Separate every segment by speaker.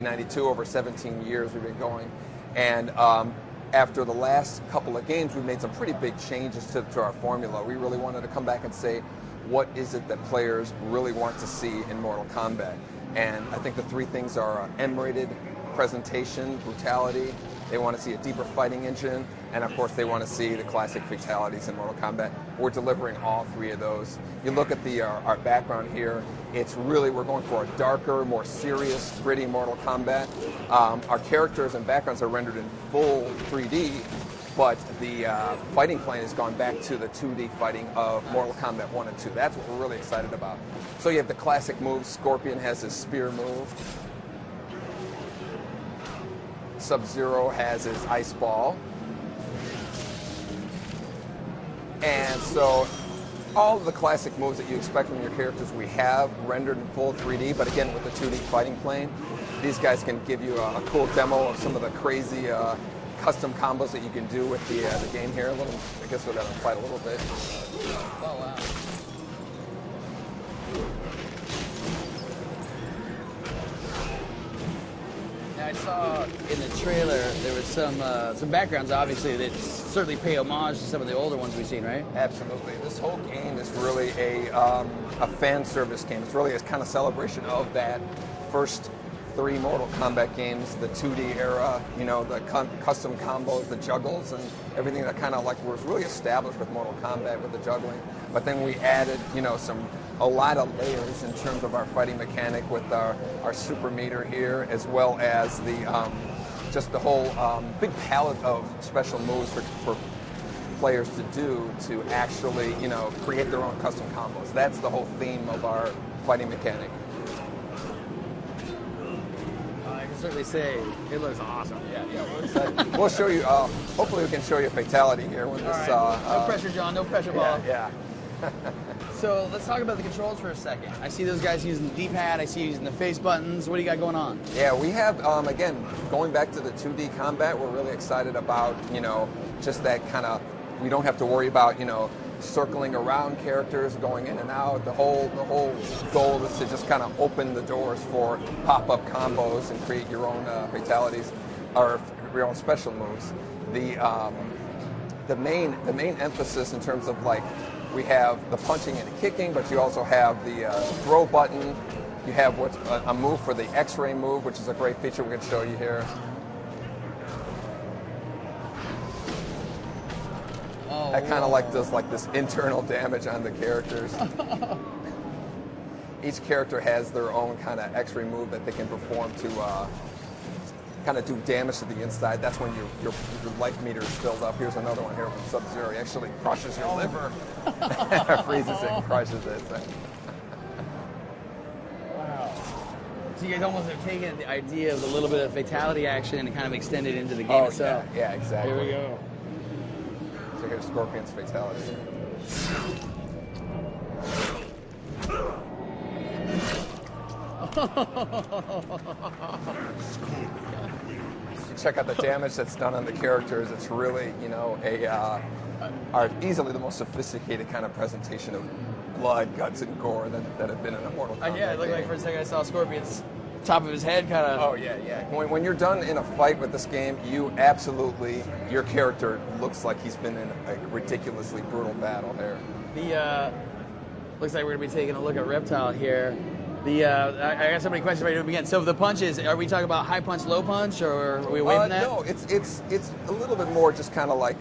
Speaker 1: 92, over 17 years we've been going. And after the last couple of games, we've made some pretty big changes to our formula. We really wanted to come back and say, what is it that players really want to see in Mortal Kombat? And I think the three things are M-rated presentation, brutality. They want to see a deeper fighting engine, and of course they want to see the classic fatalities in Mortal Kombat. We're delivering all three of those. You look at the our background here, it's really, we're going for a darker, more serious, gritty Mortal Kombat. Our characters and backgrounds are rendered in full 3D, but the fighting plane has gone back to the 2D fighting of Mortal Kombat 1 and 2. That's what we're really excited about. So you have the classic moves. Scorpion has his spear move. Sub-Zero has his ice ball. And so all of the classic moves that you expect from your characters we have rendered in full 3D, but again with the 2D fighting plane. These guys can give you a cool demo of some of the crazy custom combos that you can do with the game here. I guess we'll let them fight a little bit.
Speaker 2: Oh, wow. I saw in the trailer there was some backgrounds, obviously, that certainly pay homage to some of the older ones we've seen, right?
Speaker 1: Absolutely. This whole game is really a fan service game. It's really a kind of celebration of that first three Mortal Kombat games, the 2D era, you know, the custom combos, the juggles, and everything that kind of like was really established with Mortal Kombat with the juggling. But then we added, you know, a lot of layers in terms of our fighting mechanic with our super meter here, as well as the just the whole big palette of special moves for players to do to actually, you know, create their own custom combos. That's the whole theme of our fighting mechanic.
Speaker 2: I can certainly say it looks awesome.
Speaker 1: Yeah, we're excited. We'll show you. Hopefully, we can show you a fatality here when this.
Speaker 2: Right. No pressure, John. No pressure, ball.
Speaker 1: Yeah.
Speaker 2: So let's talk about the controls for a second. I see those guys using the D-pad. I see you using the face buttons. What do you got going on?
Speaker 1: Yeah, we have, again, going back to the 2D combat, we're really excited about, you know, just that kind of, we don't have to worry about, you know, circling around characters, going in and out. The whole goal is to just kind of open the doors for pop-up combos and create your own fatalities or your own special moves. The main emphasis in terms of like, we have the punching and the kicking, but you also have the throw button. You have what's a move for the X-ray move, which is a great feature we can show you here.
Speaker 2: Oh,
Speaker 1: that kind of like does like this internal damage on the characters. Each character has their own kind of X-ray move that they can perform to kind of do damage to the inside. That's when your life meter is filled up. Here's another one here from Sub-Zero. He actually crushes your liver. Freezes it and crushes it. So.
Speaker 2: Wow. So you guys almost have taken the idea of a little bit of fatality action and kind of extended it into the game itself.
Speaker 1: Yeah, exactly.
Speaker 2: Here we go.
Speaker 1: So here's Scorpion's fatality. Check out the damage that's done on the characters. It's really, you know, easily the most sophisticated kind of presentation of blood, guts, and gore that have been in a Mortal Kombat
Speaker 2: yeah, it looked like for a second I saw Scorpion's top of his head kind of.
Speaker 1: Oh, yeah. When you're done in a fight with this game, your character looks like he's been in a ridiculously brutal battle here.
Speaker 2: Looks like we're going to be taking a look at Reptile here. I got so many questions ready to begin. So the punches, are we talking about high punch, low punch, or are we away from that?
Speaker 1: No, it's a little bit more just kind of like,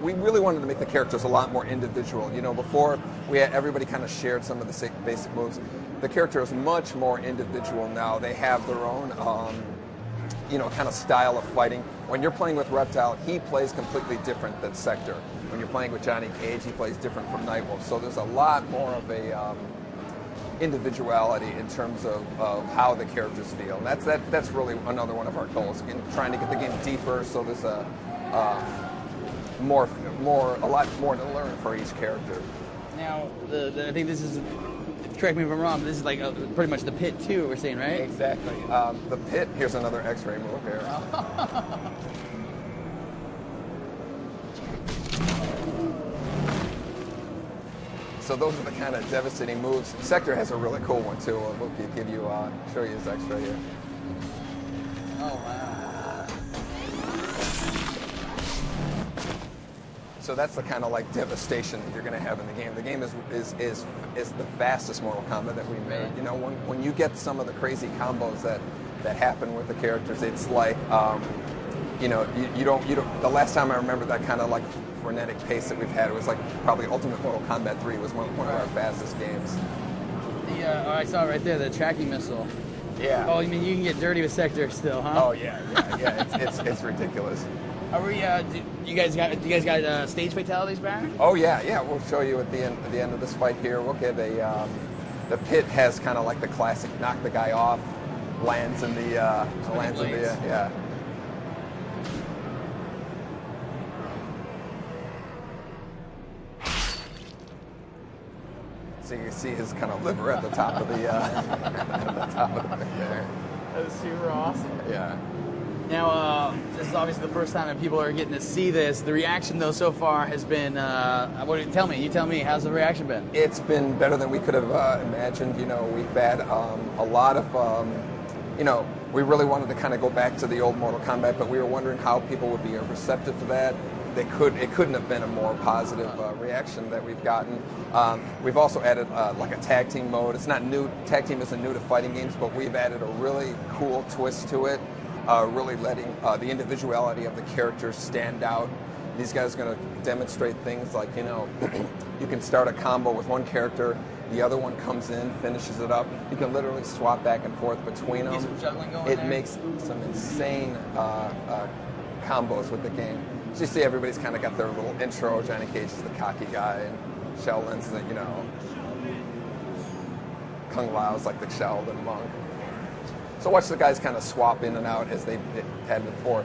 Speaker 1: we really wanted to make the characters a lot more individual. You know, before everybody kind of shared some of the basic moves. The character is much more individual now. They have their own, you know, kind of style of fighting. When you're playing with Reptile, he plays completely different than Sector. When you're playing with Johnny Cage, he plays different from Nightwolf. So there's a lot more of a individuality in terms of how the characters feel. And that's really another one of our goals, trying to get the game deeper so there's a lot more to learn for each character.
Speaker 2: Now, I think this is, correct me if I'm wrong, but this is like pretty much the pit too, we're saying, right?
Speaker 1: Exactly. The pit, here's another X-ray move here. So those are the kind of devastating moves. Sector has a really cool one too. We'll show you his X-ray here.
Speaker 2: Oh, wow.
Speaker 1: So that's the kind of like devastation that you're going to have in the game. The game is the fastest Mortal Kombat that we made. You know, when you get some of the crazy combos that happen with the characters, it's like, you know, you don't. The last time I remember that kind of like frenetic pace that we've had, it was like probably Ultimate Mortal Kombat 3 was one of our fastest games.
Speaker 2: Oh, I saw it right there, the tracking missile.
Speaker 1: Yeah.
Speaker 2: Oh, you mean you can get dirty with Sector still, huh?
Speaker 1: Oh yeah. It's ridiculous.
Speaker 2: Are we? Do you guys got stage fatalities, Baron?
Speaker 1: Oh yeah. We'll show you at the end of this fight here. We'll get a. The pit has kind of like the classic knock the guy off, lands in the yeah. So you can see his kind of liver at the top of the at the top of the pit there.
Speaker 2: That was super awesome.
Speaker 1: Yeah.
Speaker 2: Now, this is obviously the first time that people are getting to see this. The reaction, though, so far has been, you tell me, how's the reaction been?
Speaker 1: It's been better than we could have imagined. You know, we've had a lot of, you know, we really wanted to kind of go back to the old Mortal Kombat, but we were wondering how people would be receptive to that. It couldn't have been a more positive reaction that we've gotten. We've also added like a tag team mode. It's not new. Tag team isn't new to fighting games, but we've added a really cool twist to it. Really letting the individuality of the characters stand out. These guys are going to demonstrate things like, you know, you can start a combo with one character, the other one comes in, finishes it up. You can literally swap back and forth between them.
Speaker 2: Some juggling going
Speaker 1: it
Speaker 2: there.
Speaker 1: Makes some insane combos with the game. So you see everybody's kind of got their little intro. Johnny Cage is the cocky guy, and Shao Lin's the, you know, Kung Lao's like the Shaolin monk. So watch the guys kind of swap in and out as they had before.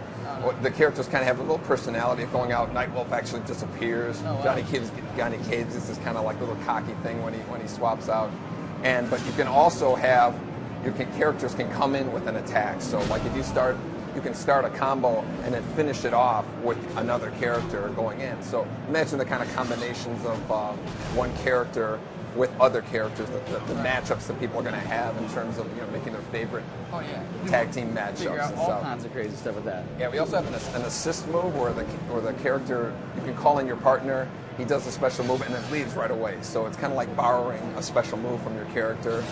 Speaker 1: The characters kind of have a little personality of going out. Nightwolf actually disappears.
Speaker 2: Oh, wow.
Speaker 1: Johnny Cage is this kind of like little cocky thing when he swaps out. But you can also have characters can come in with an attack. So like if you can start a combo and then finish it off with another character going in. So imagine the kind of combinations of one character with other characters, the matchups that people are going to have in terms of, you know, making their favorite tag team matchups.
Speaker 2: Figure out
Speaker 1: and
Speaker 2: all
Speaker 1: stuff.
Speaker 2: kinds of crazy stuff with that.
Speaker 1: Yeah, we also have an assist move where the character, you can call in your partner, he does a special move and then leaves right away. So it's kind of like borrowing a special move from your character.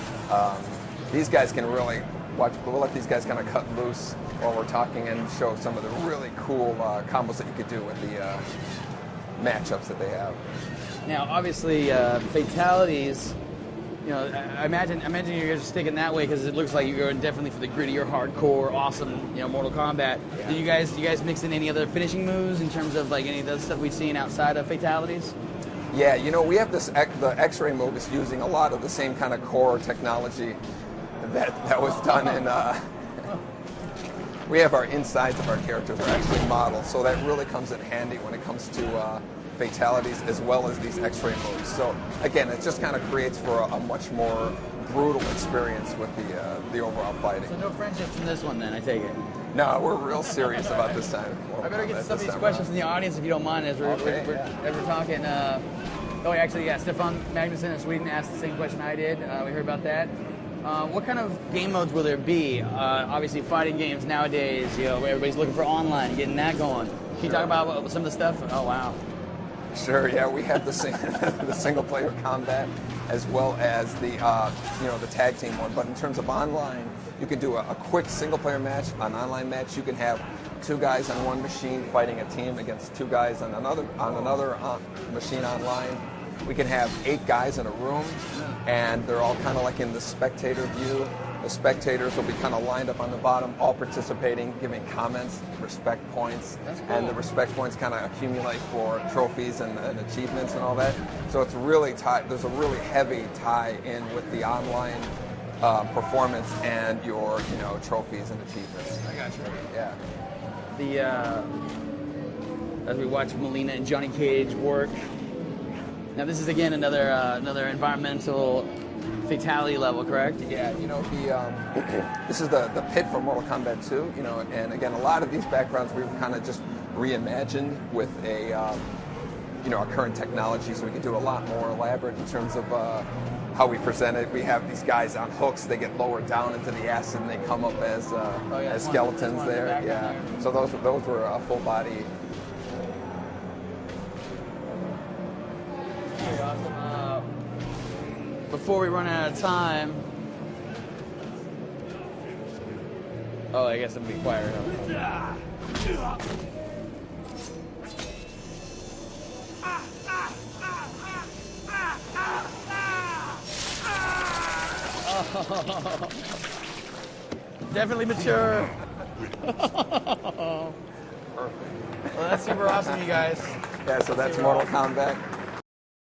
Speaker 1: These guys can really we'll let these guys kind of cut loose while we're talking and show some of the really cool combos that you could do with the matchups that they have.
Speaker 2: Now, obviously, fatalities. You know, I imagine you're just sticking that way because it looks like you're going definitely for the grittier, hardcore, awesome, you know, Mortal Kombat.
Speaker 1: Yeah.
Speaker 2: Do you guys mix in any other finishing moves in terms of like any of the stuff we've seen outside of fatalities?
Speaker 1: Yeah, you know, we have the X-ray move is using a lot of the same kind of core technology that was done in. We have our insides of our characters are actually modeled, so that really comes in handy when it comes to fatalities as well as these X-ray moves. So again, it just kind of creates for a much more brutal experience with the overall fighting.
Speaker 2: So no friendships in this one, then I take it.
Speaker 1: No, we're real serious about this time.
Speaker 2: I better get some of these questions from the audience if you don't mind, as we're talking. Stefan Magnuson in Sweden asked the same question I did. We heard about that. What kind of game modes will there be? Obviously, fighting games nowadays, you know, everybody's looking for online, getting that going. Can you talk about some of the stuff? Oh, wow.
Speaker 1: Sure, yeah, we have the single-player combat as well as the the tag team one. But in terms of online, you can do a quick single-player match, an online match. You can have two guys on one machine fighting a team against two guys on another machine online. We can have 8 guys in a room, and they're all kind of like in the spectator view. The spectators will be kind of lined up on the bottom, all participating, giving comments, respect points.
Speaker 2: That's cool.
Speaker 1: And the respect points kind of accumulate for trophies and achievements and all that. So it's really there's a really heavy tie in with the online performance and your trophies and achievements.
Speaker 2: I got you.
Speaker 1: Yeah.
Speaker 2: As we watch Melina and Johnny Cage work. Now this is again another environmental fatality level, correct?
Speaker 1: Yeah, this is the pit for Mortal Kombat 2, and again, a lot of these backgrounds we've kind of just reimagined with our current technology, so we can do a lot more elaborate in terms of how we present it. We have these guys on hooks. They get lowered down into the acid, and they come up as skeletons there. Yeah. So those were a full body.
Speaker 2: Very awesome. Before we run out of time. Oh, I guess I'm gonna be quieter. Definitely mature.
Speaker 1: Perfect.
Speaker 2: Well, that's super awesome, you guys.
Speaker 1: Yeah, so that's Mortal Kombat.